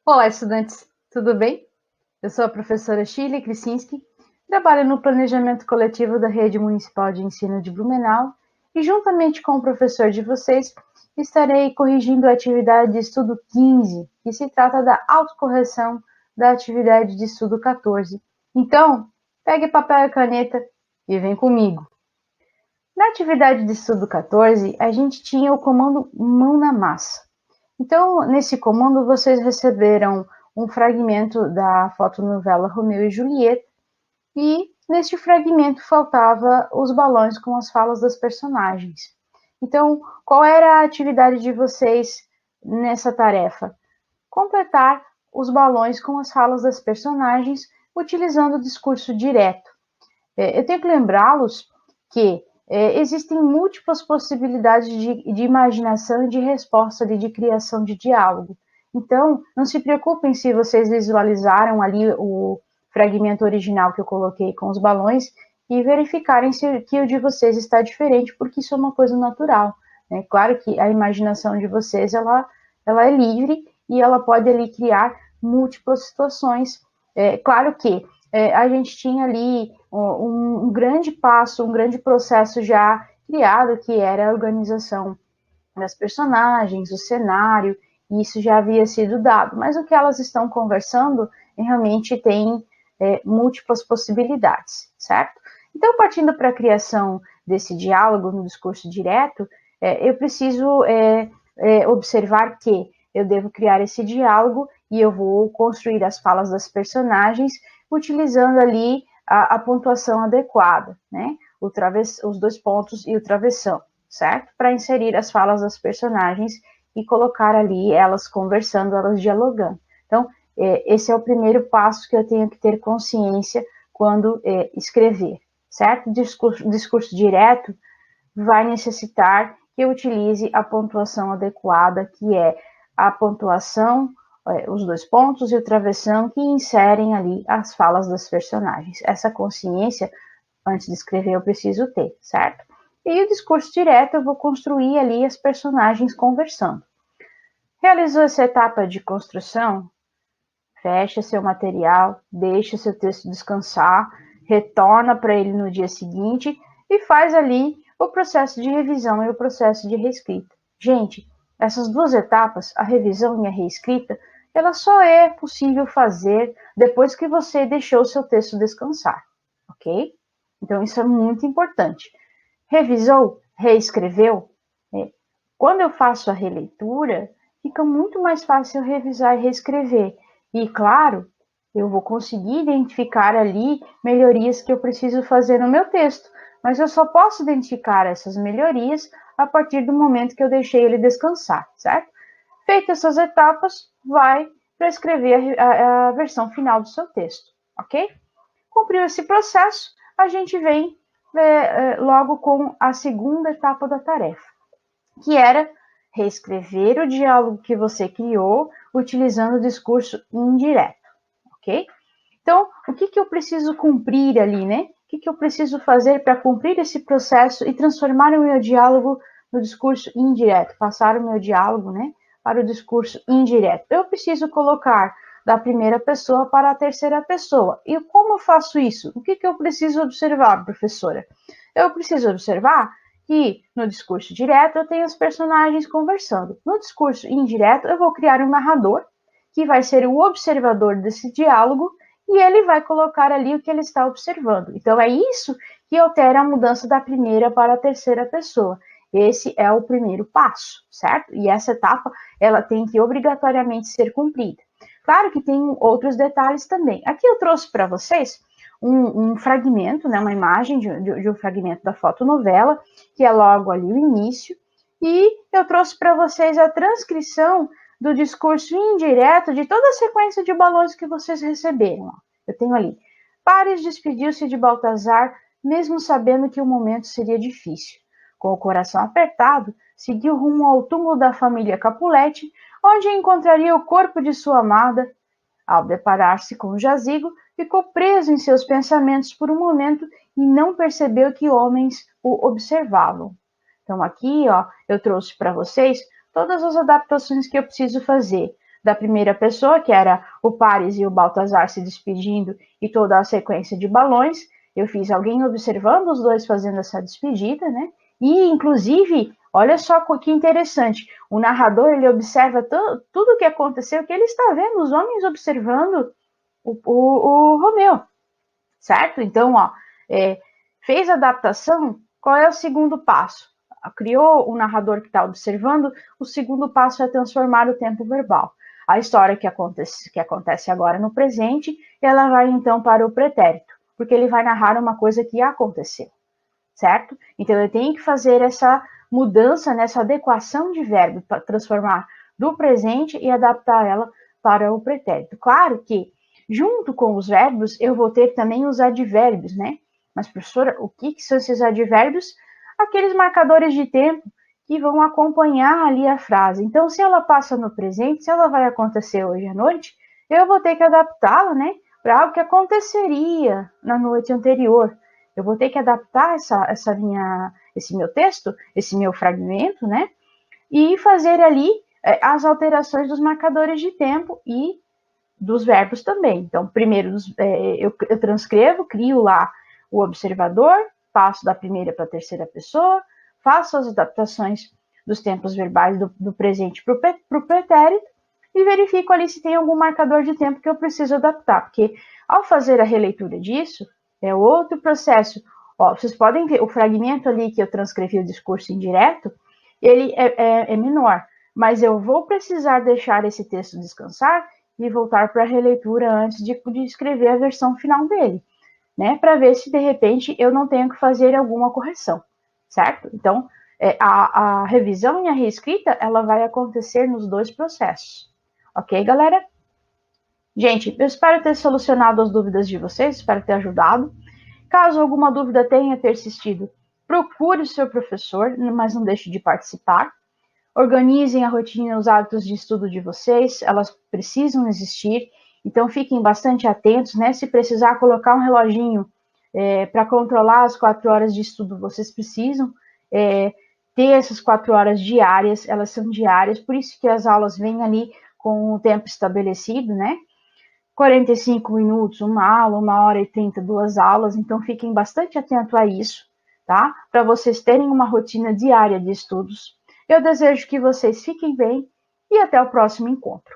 Olá, estudantes, tudo bem? Eu sou a professora Shirley Krisinski, trabalho no planejamento coletivo da Rede Municipal de Ensino de Blumenau e, juntamente com o professor de vocês, estarei corrigindo a atividade de estudo 15, que se trata da autocorreção da atividade de estudo 14. Então, pegue papel e caneta e vem comigo. Na atividade de estudo 14, a gente tinha o comando mão na massa. Então, nesse comando, vocês receberam um fragmento da fotonovela Romeu e Julieta, e neste fragmento faltava os balões com as falas das personagens. Então, qual era a atividade de vocês nessa tarefa? Completar os balões com as falas das personagens utilizando o discurso direto. Eu tenho que lembrá-los que existem múltiplas possibilidades de imaginação e de resposta, de criação de diálogo. Então, não se preocupem se vocês visualizaram ali o fragmento original que eu coloquei com os balões e verificarem se que o de vocês está diferente, porque isso é uma coisa natural. Né? Claro que a imaginação de vocês ela é livre e ela pode ali criar múltiplas situações. Claro que a gente tinha ali um grande passo, um grande processo já criado, que era a organização das personagens, o cenário, e isso já havia sido dado. Mas o que elas estão conversando realmente tem múltiplas possibilidades, certo? Então, partindo para a criação desse diálogo no discurso direto, eu preciso observar que eu devo criar esse diálogo e eu vou construir as falas das personagens utilizando ali a pontuação adequada, né? Os dois pontos e o travessão, certo? Para inserir as falas das personagens e colocar ali elas conversando, elas dialogando. Então, esse é o primeiro passo que eu tenho que ter consciência quando escrever, certo? Discurso direto vai necessitar que eu utilize a pontuação adequada, que é a pontuação, os dois pontos e o travessão que inserem ali as falas das personagens. Essa consciência, antes de escrever, eu preciso ter, certo? E o discurso direto, eu vou construir ali as personagens conversando. Realizou essa etapa de construção? Fecha seu material, deixa seu texto descansar, retorna para ele no dia seguinte e faz ali o processo de revisão e o processo de reescrita. Gente, essas duas etapas, a revisão e a reescrita, ela só é possível fazer depois que você deixou o seu texto descansar, ok? Então, isso é muito importante. Revisou, reescreveu? Quando eu faço a releitura, fica muito mais fácil revisar e reescrever. E, claro, eu vou conseguir identificar ali melhorias que eu preciso fazer no meu texto, mas eu só posso identificar essas melhorias a partir do momento que eu deixei ele descansar, certo? Feitas essas etapas, vai para escrever a versão final do seu texto, ok? Cumpriu esse processo, a gente vem logo com a segunda etapa da tarefa, que era reescrever o diálogo que você criou utilizando o discurso indireto, ok? Então, o que eu preciso cumprir ali, né? O que eu preciso fazer para cumprir esse processo e transformar o meu diálogo no discurso indireto, passar o meu diálogo, né, para o discurso indireto? Eu preciso colocar da primeira pessoa para a terceira pessoa. E como eu faço isso? O que eu preciso observar, professora? Eu preciso observar que no discurso direto eu tenho os personagens conversando. No discurso indireto eu vou criar um narrador, que vai ser o observador desse diálogo, e ele vai colocar ali o que ele está observando. Então, é isso que altera a mudança da primeira para a terceira pessoa. Esse é o primeiro passo, certo? E essa etapa, ela tem que obrigatoriamente ser cumprida. Claro que tem outros detalhes também. Aqui eu trouxe para vocês um fragmento, né, uma imagem de um fragmento da fotonovela, que é logo ali o início, e eu trouxe para vocês a transcrição do discurso indireto de toda a sequência de balões que vocês receberam. Eu tenho ali. Paris despediu-se de Baltazar, mesmo sabendo que o momento seria difícil. Com o coração apertado, seguiu rumo ao túmulo da família Capuletti, onde encontraria o corpo de sua amada. Ao deparar-se com o jazigo, ficou preso em seus pensamentos por um momento e não percebeu que homens o observavam. Então aqui, ó, eu trouxe para vocês todas as adaptações que eu preciso fazer. da primeira pessoa, que era o Paris e o Baltazar se despedindo e toda a sequência de balões. Eu fiz alguém observando os dois fazendo essa despedida, né? E, inclusive, olha só que interessante, o narrador, ele observa tudo o que aconteceu, que ele está vendo, os homens observando o Romeu, certo? Então, ó, fez a adaptação, qual é o segundo passo? Criou o narrador que está observando, o segundo passo é transformar o tempo verbal. A história que acontece agora no presente, ela vai então para o pretérito, porque ele vai narrar uma coisa que aconteceu, certo? Então ele tem que fazer essa mudança, nessa adequação de verbo, para transformar do presente e adaptar ela para o pretérito. Claro que, junto com os verbos, eu vou ter também os advérbios, né? Mas, professora, o que são esses advérbios? Aqueles marcadores de tempo que vão acompanhar ali a frase. Então, se ela passa no presente, se ela vai acontecer hoje à noite, eu vou ter que adaptá-la, né, para algo que aconteceria na noite anterior. Eu vou ter que adaptar esse meu texto, esse meu fragmento, né, e fazer ali as alterações dos marcadores de tempo e dos verbos também. Então, primeiro eu transcrevo, crio lá o observador, passo da primeira para a terceira pessoa, faço as adaptações dos tempos verbais do presente para o pretérito e verifico ali se tem algum marcador de tempo que eu preciso adaptar, porque ao fazer a releitura disso, é outro processo. Ó, vocês podem ver, o fragmento ali que eu transcrevi o discurso indireto, ele é menor, mas eu vou precisar deixar esse texto descansar e voltar para a releitura antes de escrever a versão final dele, né? Para ver se de repente eu não tenho que fazer alguma correção, certo? Então, a revisão e a reescrita, ela vai acontecer nos dois processos. Ok, galera? Gente, eu espero ter solucionado as dúvidas de vocês, espero ter ajudado. Caso alguma dúvida tenha persistido, procure o seu professor, mas não deixe de participar. Organizem a rotina, os hábitos de estudo de vocês, elas precisam existir, então fiquem bastante atentos, né? Se precisar colocar um reloginho para controlar as 4 horas de estudo, vocês precisam ter essas 4 horas diárias, elas são diárias, por isso que as aulas vêm ali com o tempo estabelecido, né? 45 minutos, uma aula, 1h30, 2 aulas, então fiquem bastante atentos a isso, tá? Para vocês terem uma rotina diária de estudos. Eu desejo que vocês fiquem bem e até o próximo encontro.